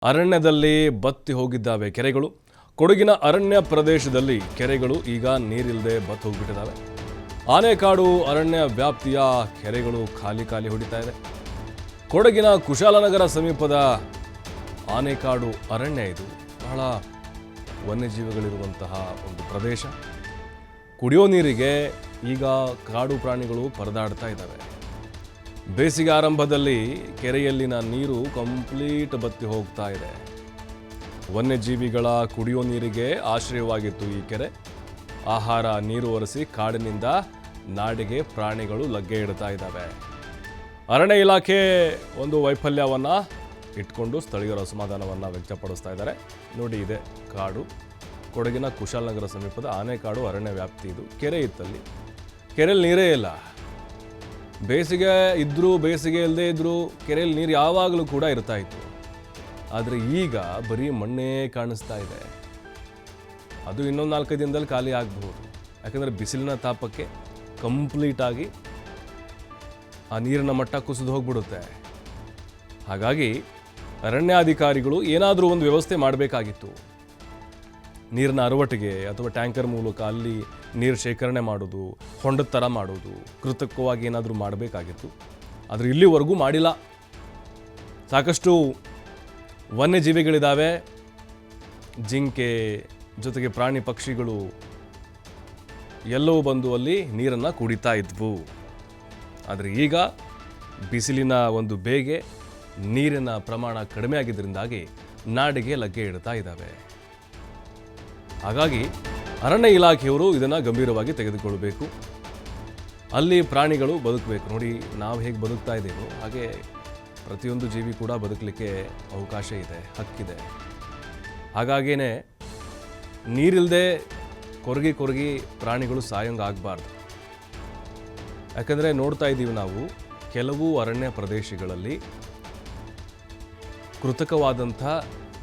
ಅರಣ್ಯದಲ್ಲಿ ಬತ್ತಿ ಹೋಗಿದ್ದಾವೆ ಕೆರೆಗಳು. ಕೊಡಗಿನ ಅರಣ್ಯ ಪ್ರದೇಶದಲ್ಲಿ ಕೆರೆಗಳು ಈಗ ನೀರಿಲ್ಲದೆ ಬತ್ತಿ ಹೋಗಿಬಿಟ್ಟಿದ್ದಾವೆ. ಆನೆಕಾಡು ಅರಣ್ಯ ವ್ಯಾಪ್ತಿಯ ಕೆರೆಗಳು ಖಾಲಿ ಹೊಡಿತಾ ಇದೆ. ಕೊಡಗಿನ ಕುಶಾಲನಗರ ಸಮೀಪದ ಆನೆಕಾಡು ಅರಣ್ಯ ಇದು ಬಹಳ ವನ್ಯಜೀವಿಗಳಿರುವಂತಹ ಒಂದು ಪ್ರದೇಶ. ಕುಡಿಯೋ ನೀರಿಗೆ ಈಗ ಕಾಡು ಪ್ರಾಣಿಗಳು ಪರದಾಡ್ತಾ ಇದ್ದಾವೆ. ಬೇಸಿಗೆ ಆರಂಭದಲ್ಲಿ ಕೆರೆಯಲ್ಲಿನ ನೀರು ಕಂಪ್ಲೀಟ್ ಬತ್ತಿ ಹೋಗ್ತಾ ಇದೆ. ವನ್ಯಜೀವಿಗಳ ಕುಡಿಯೋ ನೀರಿಗೆ ಆಶ್ರಯವಾಗಿತ್ತು ಈ ಕೆರೆ. ಆಹಾರ ನೀರು ಒರೆಸಿ ಕಾಡಿನಿಂದ ನಾಡಿಗೆ ಪ್ರಾಣಿಗಳು ಲಗ್ಗೆ ಇಡ್ತಾ ಇದ್ದಾವೆ. ಅರಣ್ಯ ಇಲಾಖೆ ಒಂದು ವೈಫಲ್ಯವನ್ನು ಇಟ್ಕೊಂಡು ಸ್ಥಳೀಯರ ಅಸಮಾಧಾನವನ್ನು ವ್ಯಕ್ತಪಡಿಸ್ತಾ ಇದ್ದಾರೆ. ನೋಡಿ, ಇದೆ ಕಾಡು. ಕೊಡಗಿನ ಕುಶಾಲನಗರ ಸಮೀಪದ ಆನೆಕಾಡು ಅರಣ್ಯ ವ್ಯಾಪ್ತಿ ಇದು. ಕೆರೆ ಇತ್ತಲ್ಲಿ, ಕೆರೆಯಲ್ಲಿ ನೀರೇ ಇಲ್ಲ. ಬೇಸಿಗೆ ಇದ್ದರೂ ಬೇಸಿಗೆ ಇಲ್ಲದೆ ಇದ್ದರೂ ಕೆರೆಯಲ್ಲಿ ನೀರು ಯಾವಾಗಲೂ ಕೂಡ ಇರ್ತಾ ಇತ್ತು. ಆದರೆ ಈಗ ಬರೀ ಮಣ್ಣೇ ಕಾಣಿಸ್ತಾ ಇದೆ. ಅದು ಇನ್ನೊಂದು 4 ದಿನದಲ್ಲಿ ಖಾಲಿ ಆಗಬಹುದು. ಯಾಕಂದರೆ ಬಿಸಿಲಿನ ತಾಪಕ್ಕೆ ಕಂಪ್ಲೀಟಾಗಿ ಆ ನೀರಿನ ಮಟ್ಟ ಕುಸಿದು ಹೋಗ್ಬಿಡುತ್ತೆ. ಹಾಗಾಗಿ ಅರಣ್ಯಾಧಿಕಾರಿಗಳು ಏನಾದರೂ ಒಂದು ವ್ಯವಸ್ಥೆ ಮಾಡಬೇಕಾಗಿತ್ತು. ನೀರಿನ ಅರವಟ್ಟಿಗೆ ಅಥವಾ ಟ್ಯಾಂಕರ್ ಮೂಲಕ ಅಲ್ಲಿ ನೀರು ಶೇಖರಣೆ ಮಾಡೋದು, ಹೊಂಡದ ಥರ ಮಾಡೋದು, ಕೃತಕವಾಗಿ ಏನಾದರೂ ಮಾಡಬೇಕಾಗಿತ್ತು. ಆದರೆ ಇಲ್ಲಿವರೆಗೂ ಮಾಡಿಲ್ಲ. ಸಾಕಷ್ಟು ವನ್ಯಜೀವಿಗಳಿದ್ದಾವೆ, ಜಿಂಕೆ ಜೊತೆಗೆ ಪ್ರಾಣಿ ಪಕ್ಷಿಗಳು ಎಲ್ಲವೂ ಬಂದು ಅಲ್ಲಿ ನೀರನ್ನು ಕುಡಿತಾ ಇದ್ವು. ಆದರೆ ಈಗ ಬಿಸಿಲಿನ ಒಂದು ಬೇಗೆ ನೀರಿನ ಪ್ರಮಾಣ ಕಡಿಮೆ ಆಗಿದ್ದರಿಂದಾಗಿ ನಾಡಿಗೆ ಲಗ್ಗೆ ಇಡ್ತಾ ಇದ್ದಾವೆ. ಹಾಗಾಗಿ ಅರಣ್ಯ ಇಲಾಖೆಯವರು ಇದನ್ನು ಗಂಭೀರವಾಗಿ ತೆಗೆದುಕೊಳ್ಳಬೇಕು. ಅಲ್ಲಿ ಪ್ರಾಣಿಗಳು ಬದುಕಬೇಕು. ನೋಡಿ, ನಾವು ಹೇಗೆ ಬದುಕ್ತಾ ಇದ್ದೀವೋ ಹಾಗೆ ಪ್ರತಿಯೊಂದು ಜೀವಿ ಕೂಡ ಬದುಕಲಿಕ್ಕೆ ಅವಕಾಶ ಇದೆ, ಹಕ್ಕಿದೆ. ಹಾಗಾಗಿಯೇ ನೀರಿಲ್ಲದೆ ಕೊರಗಿ ಪ್ರಾಣಿಗಳು ಸಾಯೋಂಗೆ ಆಗಬಾರ್ದು. ಯಾಕಂದರೆ ನೋಡ್ತಾ ಇದ್ದೀವಿ ನಾವು, ಕೆಲವು ಅರಣ್ಯ ಪ್ರದೇಶಗಳಲ್ಲಿ ಕೃತಕವಾದಂಥ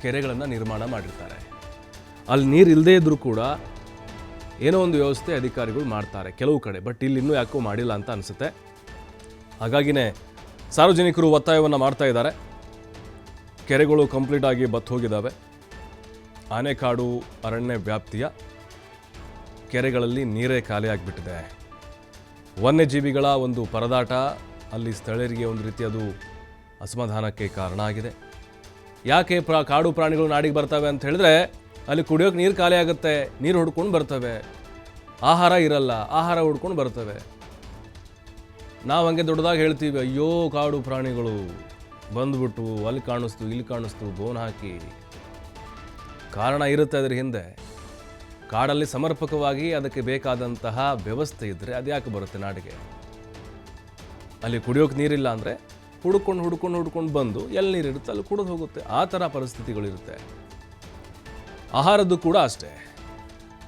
ಕೆರೆಗಳನ್ನು ನಿರ್ಮಾಣ ಮಾಡಿರ್ತಾರೆ. ಅಲ್ಲಿ ನೀರು ಇಲ್ಲದೇ ಇದ್ದರೂ ಕೂಡ ಏನೋ ಒಂದು ವ್ಯವಸ್ಥೆ ಅಧಿಕಾರಿಗಳು ಮಾಡ್ತಾರೆ ಕೆಲವು ಕಡೆ. ಬಟ್ ಇಲ್ಲಿ ಇನ್ನೂ ಯಾಕೋ ಮಾಡಿಲ್ಲ ಅಂತ ಅನಿಸುತ್ತೆ. ಹಾಗಾಗಿನೇ ಸಾರ್ವಜನಿಕರು ಒತ್ತಾಯವನ್ನು ಮಾಡ್ತಾ ಇದ್ದಾರೆ. ಕೆರೆಗಳು ಕಂಪ್ಲೀಟಾಗಿ ಬತ್ತು ಹೋಗಿದ್ದಾವೆ. ಆನೆಕಾಡು ಅರಣ್ಯ ವ್ಯಾಪ್ತಿಯ ಕೆರೆಗಳಲ್ಲಿ ನೀರೇ ಖಾಲಿ ಆಗಿಬಿಟ್ಟಿದೆ. ವನ್ಯಜೀವಿಗಳ ಒಂದು ಪರದಾಟ ಅಲ್ಲಿ ಸ್ಥಳೀಯರಿಗೆ ಒಂದು ರೀತಿ ಅದು ಅಸಮಾಧಾನಕ್ಕೆ ಕಾರಣ ಆಗಿದೆ. ಯಾಕೆ ಕಾಡು ಪ್ರಾಣಿಗಳು ನಾಡಿಗೆ ಬರ್ತವೆ ಅಂತ ಹೇಳಿದ್ರೆ, ಅಲ್ಲಿ ಕುಡಿಯೋಕೆ ನೀರು ಖಾಲಿ ಆಗುತ್ತೆ, ನೀರು ಹುಡ್ಕೊಂಡು ಬರ್ತವೆ, ಆಹಾರ ಇರಲ್ಲ, ಆಹಾರ ಹುಡ್ಕೊಂಡು ಬರ್ತವೆ. ನಾವು ಹಂಗೆ ದೊಡ್ಡದಾಗಿ ಹೇಳ್ತೀವಿ, ಅಯ್ಯೋ ಕಾಡು ಪ್ರಾಣಿಗಳು ಬಂದ್ಬಿಟ್ಟು ಅಲ್ಲಿ ಕಾಣಿಸ್ತು ಇಲ್ಲಿ ಕಾಣಿಸ್ತು ಬೋನ್ ಹಾಕಿ. ಕಾರಣ ಇರುತ್ತೆ ಅದ್ರ ಹಿಂದೆ. ಕಾಡಲ್ಲಿ ಸಮರ್ಪಕವಾಗಿ ಅದಕ್ಕೆ ಬೇಕಾದಂತಹ ವ್ಯವಸ್ಥೆ ಇದ್ದರೆ ಅದು ಯಾಕೆ ಬರುತ್ತೆ ನಾಡಿಗೆ? ಅಲ್ಲಿ ಕುಡಿಯೋಕೆ ನೀರಿಲ್ಲ ಅಂದರೆ ಹುಡ್ಕೊಂಡು ಬಂದು ಎಲ್ಲಿ ನೀರಿರುತ್ತೆ ಅಲ್ಲಿ ಕುಡಿದು ಹೋಗುತ್ತೆ. ಆ ಥರ ಪರಿಸ್ಥಿತಿಗಳಿರುತ್ತೆ. ಆಹಾರದ್ದು ಕೂಡ ಅಷ್ಟೇ.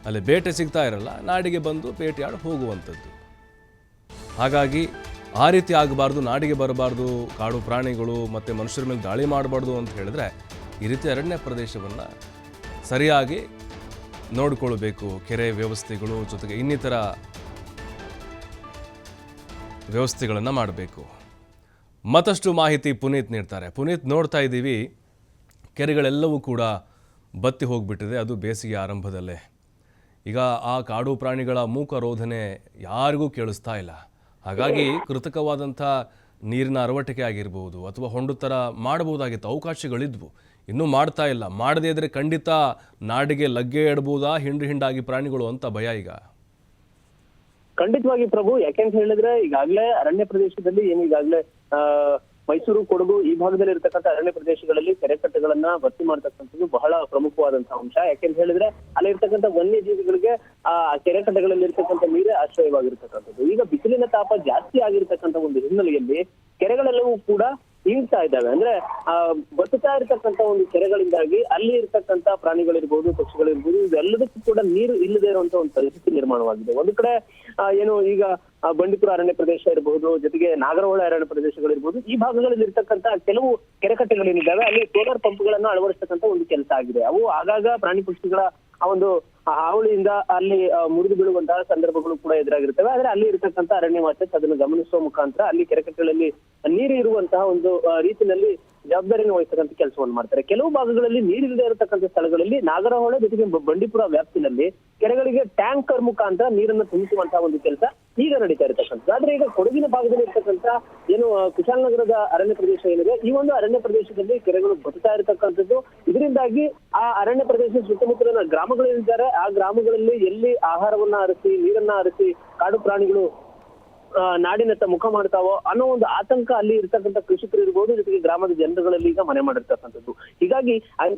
ಅಲ್ಲಿ ಬೇಟೆ ಸಿಗ್ತಾ ಇರಲ್ಲ, ನಾಡಿಗೆ ಬಂದು ಬೇಟೆಯಾಡಿ ಹೋಗುವಂಥದ್ದು. ಹಾಗಾಗಿ ಆ ರೀತಿ ಆಗಬಾರ್ದು, ನಾಡಿಗೆ ಬರಬಾರ್ದು ಕಾಡು ಪ್ರಾಣಿಗಳು ಮತ್ತು ಮನುಷ್ಯರ ಮೇಲೆ ದಾಳಿ ಮಾಡಬಾರ್ದು ಅಂತ ಹೇಳಿದ್ರೆ ಈ ರೀತಿ ಅರಣ್ಯ ಪ್ರದೇಶವನ್ನು ಸರಿಯಾಗಿ ನೋಡಿಕೊಳ್ಬೇಕು. ಕೆರೆ ವ್ಯವಸ್ಥೆಗಳು ಜೊತೆಗೆ ಇನ್ನಿತರ ವ್ಯವಸ್ಥೆಗಳನ್ನು ಮಾಡಬೇಕು. ಮತ್ತಷ್ಟು ಮಾಹಿತಿ ಪುನೀತ್ ನೀಡ್ತಾರೆ. ಪುನೀತ್, ನೋಡ್ತಾ ಇದ್ದೀವಿ ಕೆರೆಗಳೆಲ್ಲವೂ ಕೂಡ ಬತ್ತಿ ಹೋಗಿಬಿಟ್ಟಿದೆ. ಅದು ಬೇಸಿಗೆ ಆರಂಭದಲ್ಲೇ. ಈಗ ಆ ಕಾಡು ಪ್ರಾಣಿಗಳ ಮೂಕ ರೋಧನೆ ಯಾರಿಗೂ ಕೇಳಿಸ್ತಾ ಇಲ್ಲ. ಹಾಗಾಗಿ ಕೃತಕವಾದಂಥ ನೀರಿನ ಅರವಟಿಕೆ ಆಗಿರ್ಬೋದು ಅಥವಾ ಹೊಂಡು ಥರ ಮಾಡಬಹುದಾಗಿತ್ತು, ಅವಕಾಶಗಳಿದ್ವು. ಇನ್ನೂ ಮಾಡ್ತಾ ಇಲ್ಲ. ಮಾಡದೇ ಇದ್ದರೆ ಖಂಡಿತ ನಾಡಿಗೆ ಲಗ್ಗೆ ಇಡ್ಬೋದಾ ಹಿಂಡಾಗಿ ಪ್ರಾಣಿಗಳು ಅಂತ ಭಯ ಈಗ. ಖಂಡಿತವಾಗಿ ಪ್ರಭು, ಯಾಕೆಂತ ಹೇಳಿದ್ರೆ ಈಗಾಗಲೇ ಅರಣ್ಯ ಪ್ರದೇಶದಲ್ಲಿ ಈಗಾಗಲೇ ಮೈಸೂರು, ಕೊಡಗು ಈ ಭಾಗದಲ್ಲಿ ಇರ್ತಕ್ಕಂಥ ಅರಣ್ಯ ಪ್ರದೇಶಗಳಲ್ಲಿ ಕೆರೆಕಟ್ಟೆಗಳನ್ನ ಭರ್ತಿ ಮಾಡ್ತಕ್ಕಂಥದ್ದು ಬಹಳ ಪ್ರಮುಖವಾದಂತಹ ಅಂಶ. ಯಾಕೆಂತ ಹೇಳಿದ್ರೆ ಅಲ್ಲಿ ಇರ್ತಕ್ಕಂಥ ವನ್ಯಜೀವಿಗಳಿಗೆ ಆ ಕೆರೆಕಟ್ಟೆಗಳಲ್ಲಿ ಇರ್ತಕ್ಕಂಥ ನೀರೇ ಆಶ್ರಯವಾಗಿರ್ತಕ್ಕಂಥದ್ದು. ಈಗ ಬಿಸಿಲಿನ ತಾಪ ಜಾಸ್ತಿ ಆಗಿರ್ತಕ್ಕಂಥ ಒಂದು ಹಿನ್ನೆಲೆಯಲ್ಲಿ ಕೆರೆಗಳೆಲ್ಲವೂ ಕೂಡ ಇಂಗ್ತಾ ಇದ್ದಾವೆ. ಅಂದ್ರೆ ಬತ್ತುತ್ತಾ ಇರತಕ್ಕಂಥ ಒಂದು ಕೆರೆಗಳಿಂದಾಗಿ ಅಲ್ಲಿ ಇರ್ತಕ್ಕಂಥ ಪ್ರಾಣಿಗಳಿರ್ಬೋದು, ಪಕ್ಷಿಗಳಿರ್ಬೋದು, ಇದೆಲ್ಲದಕ್ಕೂ ಕೂಡ ನೀರು ಇಲ್ಲದೆ ಇರುವಂತ ಒಂದು ಪರಿಸ್ಥಿತಿ ನಿರ್ಮಾಣವಾಗಿದೆ. ಒಂದು ಕಡೆ ಏನು ಈಗ ಬಂಡೀಪುರ ಅರಣ್ಯ ಪ್ರದೇಶ ಇರಬಹುದು, ಜೊತೆಗೆ ನಾಗರಹೊಳೆ ಅರಣ್ಯ ಪ್ರದೇಶಗಳಿರ್ಬೋದು, ಈ ಭಾಗಗಳಲ್ಲಿ ಇರ್ತಕ್ಕಂಥ ಕೆಲವು ಕೆರೆಕಟ್ಟೆಗಳೇನಿದ್ದಾವೆ ಅಲ್ಲಿ ಸೋಲಾರ್ ಪಂಪ್ಗಳನ್ನ ಅಳವಡಿಸ್ತಕ್ಕಂಥ ಒಂದು ಕೆಲಸ ಆಗಿದೆ. ಅವು ಆಗಾಗ ಪ್ರಾಣಿ ಪಕ್ಷಿಗಳ ಆ ಒಂದು ಹಾವಳಿಯಿಂದ ಅಲ್ಲಿ ಮುರಿದು ಬೀಳುವಂತಹ ಸಂದರ್ಭಗಳು ಕೂಡ ಎದುರಾಗಿರ್ತವೆ. ಆದ್ರೆ ಅಲ್ಲಿ ಇರತಕ್ಕಂತ ಅರಣ್ಯ ವಾಚಕ್ ಅದನ್ನು ಗಮನಿಸುವ ಮುಖಾಂತರ ಅಲ್ಲಿ ಕೆರೆಕಟ್ಟೆಗಳಲ್ಲಿ ನೀರು ಇರುವಂತಹ ಒಂದು ರೀತಿಯಲ್ಲಿ ಜವಾಬ್ದಾರಿಯನ್ನು ವಹಿಸ್ತಕ್ಕಂಥ ಕೆಲಸವನ್ನು ಮಾಡ್ತಾರೆ. ಕೆಲವು ಭಾಗಗಳಲ್ಲಿ ನೀರಿಲ್ಲದೆ ಇರತಕ್ಕಂಥ ಸ್ಥಳಗಳಲ್ಲಿ ನಾಗರಹೊಳೆ ಜೊತೆಗೆ ಬಂಡೀಪುರ ವ್ಯಾಪ್ತಿನಲ್ಲಿ ಕೆರೆಗಳಿಗೆ ಟ್ಯಾಂಕರ್ ಮುಖಾಂತರ ನೀರನ್ನು ತುಂಬಿಸುವಂತಹ ಒಂದು ಕೆಲಸ ಈಗ ನಡೀತಾ ಇರತಕ್ಕಂಥದ್ದು. ಆದ್ರೆ ಈಗ ಕೊಡಗಿನ ಭಾಗದಲ್ಲಿ ಇರ್ತಕ್ಕಂಥ ಏನು ಕುಶಾಲನಗರದ ಅರಣ್ಯ ಪ್ರದೇಶ ಏನಿದೆ, ಈ ಒಂದು ಅರಣ್ಯ ಪ್ರದೇಶದಲ್ಲಿ ಕೆರೆಗಳು ಬತ್ತಾ ಇರತಕ್ಕಂಥದ್ದು. ಇದರಿಂದಾಗಿ ಆ ಅರಣ್ಯ ಪ್ರದೇಶ ಸುತ್ತಮುತ್ತಲಿನ ಗ್ರಾಮಗಳೇನಿದ್ದಾರೆ ಆ ಗ್ರಾಮಗಳಲ್ಲಿ ಎಲ್ಲಿ ಆಹಾರವನ್ನ ಹರಿಸಿ ನೀರನ್ನ ಹರಿಸಿ ಕಾಡು ಪ್ರಾಣಿಗಳು ನಾಡಿನತ್ತ ಮುಖ ಮಾಡ್ತಾವೋ ಅನ್ನೋ ಒಂದು ಆತಂಕ ಅಲ್ಲಿ ಇರ್ತಕ್ಕಂಥ ಕೃಷಿಕರು ಇರ್ಬೋದು, ಜೊತೆಗೆ ಗ್ರಾಮದ ಜನರುಗಳಲ್ಲಿ ಈಗ ಮನೆ ಮಾಡಿರ್ತಕ್ಕಂಥದ್ದು. ಹೀಗಾಗಿ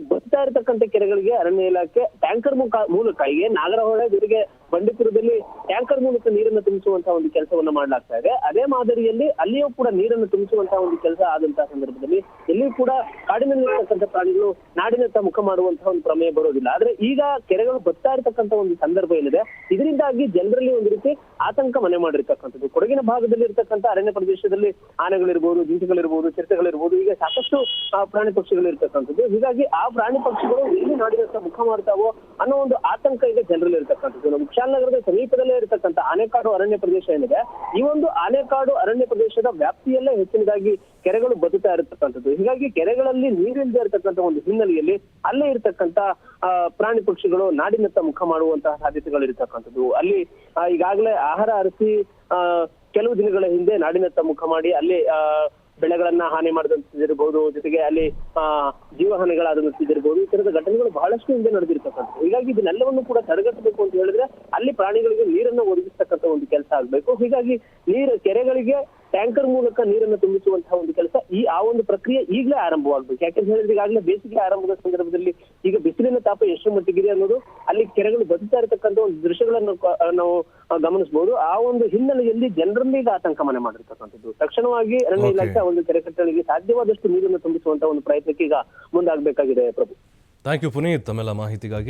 ಬರ್ತಾ ಇರತಕ್ಕಂಥ ಕೆರೆಗಳಿಗೆ ಅರಣ್ಯ ಇಲಾಖೆ ಟ್ಯಾಂಕರ್ ಮೂಲಕ ಈಗ ನಾಗರಹೊಳೆ ಜೊತೆಗೆ ಬಂಡೀಪುರದಲ್ಲಿ ಟ್ಯಾಂಕರ್ ಮೂಲಕ ನೀರನ್ನು ತುಂಬಿಸುವಂತಹ ಒಂದು ಕೆಲಸವನ್ನ ಮಾಡಲಾಗ್ತಾ ಇದೆ. ಅದೇ ಮಾದರಿಯಲ್ಲಿ ಅಲ್ಲಿಯೂ ಕೂಡ ನೀರನ್ನು ತುಂಬಿಸುವಂತಹ ಒಂದು ಕೆಲಸ ಆದಂತಹ ಸಂದರ್ಭದಲ್ಲಿ ಎಲ್ಲಿಯೂ ಕೂಡ ಕಾಡಿನಲ್ಲಿರ್ತಕ್ಕಂಥ ಪ್ರಾಣಿಗಳು ನಾಡಿನತ್ತ ಮುಖ ಮಾಡುವಂತಹ ಒಂದು ಪ್ರಮೇಯ ಬರೋದಿಲ್ಲ. ಆದ್ರೆ ಈಗ ಕೆರೆಗಳು ಬರ್ತಾ ಇರತಕ್ಕಂಥ ಒಂದು ಸಂದರ್ಭ ಏನಿದೆ, ಇದರಿಂದಾಗಿ ಜನರಲ್ಲಿ ಒಂದು ರೀತಿ ಆತಂಕ ಮನೆ ಮಾಡಿರ್ತಕ್ಕಂಥದ್ದು. ಕೊಡಗಿನ ಭಾಗದಲ್ಲಿ ಇರ್ತಕ್ಕಂಥ ಅರಣ್ಯ ಪ್ರದೇಶದಲ್ಲಿ ಆನೆಗಳಿರ್ಬೋದು, ಜಿಂಕೆಗಳಿರ್ಬೋದು, ಚಿರತೆಗಳಿರ್ಬೋದು, ಈಗ ಸಾಕಷ್ಟು ಪ್ರಾಣಿ ಪಕ್ಷಿಗಳು ಇರ್ತಕ್ಕಂಥದ್ದು. ಹೀಗಾಗಿ ಆ ಪ್ರಾಣಿ ಪಕ್ಷಿಗಳು ಎಲ್ಲಿ ನಾಡಿನತ್ತ ಮುಖ ಮಾಡ್ತಾವೋ ಅನ್ನೋ ಒಂದು ಆತಂಕ ಈಗ ಜನರಲ್ಲಿ ಇರ್ತಕ್ಕಂಥದ್ದು. ನಮ್ಮ ಕುಶಾಲನಗರದ ಸಮೀಪದಲ್ಲೇ ಇರತಕ್ಕಂಥ ಆನೆಕಾಡು ಅರಣ್ಯ ಪ್ರದೇಶ ಏನಿದೆ, ಈ ಒಂದು ಆನೆಕಾಡು ಅರಣ್ಯ ಪ್ರದೇಶದ ವ್ಯಾಪ್ತಿಯಲ್ಲೇ ಹೆಚ್ಚಿನದಾಗಿ ಕೆರೆಗಳು ಬದುತ್ತಾ ಇರತಕ್ಕಂಥದ್ದು. ಹೀಗಾಗಿ ಕೆರೆಗಳಲ್ಲಿ ನೀರಿಲ್ಲದೆ ಇರತಕ್ಕಂಥ ಒಂದು ಹಿನ್ನೆಲೆಯಲ್ಲಿ ಅಲ್ಲೇ ಇರತಕ್ಕಂಥ ಪ್ರಾಣಿ ಪಕ್ಷಿಗಳು ನಾಡಿನತ್ತ ಮುಖ ಮಾಡುವಂತಹ ಸಾಧ್ಯತೆಗಳು ಇರತಕ್ಕಂಥದ್ದು. ಅಲ್ಲಿ ಈಗಾಗಲೇ ಆಹಾರ ಅರಿಸಿ ಕೆಲವು ದಿನಗಳ ಹಿಂದೆ ನಾಡಿನತ್ತ ಮುಖ ಮಾಡಿ ಅಲ್ಲಿ ಬೆಳೆಗಳನ್ನ ಹಾನಿ ಮಾಡಿದಂತಿರ್ಬೋದು, ಜೊತೆಗೆ ಅಲ್ಲಿ ಜೀವಹಾನಿಗಳಾದಂತಿರ್ಬೋದು, ಈ ತರದ ಘಟನೆಗಳು ಬಹಳಷ್ಟು ಹಿಂದೆ ನಡೆದಿರ್ತಕ್ಕಂಥದ್ದು. ಹೀಗಾಗಿ ಇದನ್ನೆಲ್ಲವನ್ನು ಕೂಡ ತಡೆಗಟ್ಟಬೇಕು ಅಂತ ಹೇಳಿದ್ರೆ ಅಲ್ಲಿ ಪ್ರಾಣಿಗಳಿಗೆ ನೀರನ್ನು ಒದಗಿಸ್ತಕ್ಕಂಥ ಒಂದು ಕೆಲಸ ಆಗ್ಬೇಕು. ಹೀಗಾಗಿ ಕೆರೆಗಳಿಗೆ ಟ್ಯಾಂಕರ್ ಮೂಲಕ ನೀರನ್ನು ತುಂಬಿಸುವಂತಹ ಒಂದು ಕೆಲಸ ಆ ಒಂದು ಪ್ರಕ್ರಿಯೆ ಈಗಲೇ ಆರಂಭವಾಗಬೇಕು. ಯಾಕಂತ ಹೇಳಿದ್ರೆ ಈಗಾಗಲೇ ಬೇಸಿಗೆ ಆರಂಭದ ಸಂದರ್ಭದಲ್ಲಿ ಈಗ ಬಿಸಿಲಿನ ತಾಪ ಎಷ್ಟು ಮಟ್ಟಿಗಿದೆ ಅನ್ನೋದು ಅಲ್ಲಿ ಕೆರೆಗಳು ಬದುಕ್ತಾ ಇರತಕ್ಕಂಥ ಒಂದು ದೃಶ್ಯಗಳನ್ನು ನಾವು ಗಮನಿಸಬಹುದು. ಆ ಒಂದು ಹಿನ್ನೆಲೆಯಲ್ಲಿ ಜನರಲ್ಲಿ ಈಗ ಆತಂಕ ಮನೆ ಮಾಡಿರ್ತಕ್ಕಂಥದ್ದು. ತಕ್ಷಣವಾಗಿ ಅರಣ್ಯ ಇಲಾಖೆ ಒಂದು ಕೆರೆ ಕಟ್ಟೆಗಳಿಗೆ ಸಾಧ್ಯವಾದಷ್ಟು ನೀರನ್ನು ತುಂಬಿಸುವಂತಹ ಒಂದು ಪ್ರಯತ್ನಕ್ಕೆ ಈಗ ಮುಂದಾಗಬೇಕಾಗಿದೆ. ಪ್ರಭು, ಥ್ಯಾಂಕ್ ಯು ಪುನೀತ್ ತಮ್ಮೆಲ್ಲ ಮಾಹಿತಿಗಾಗಿ.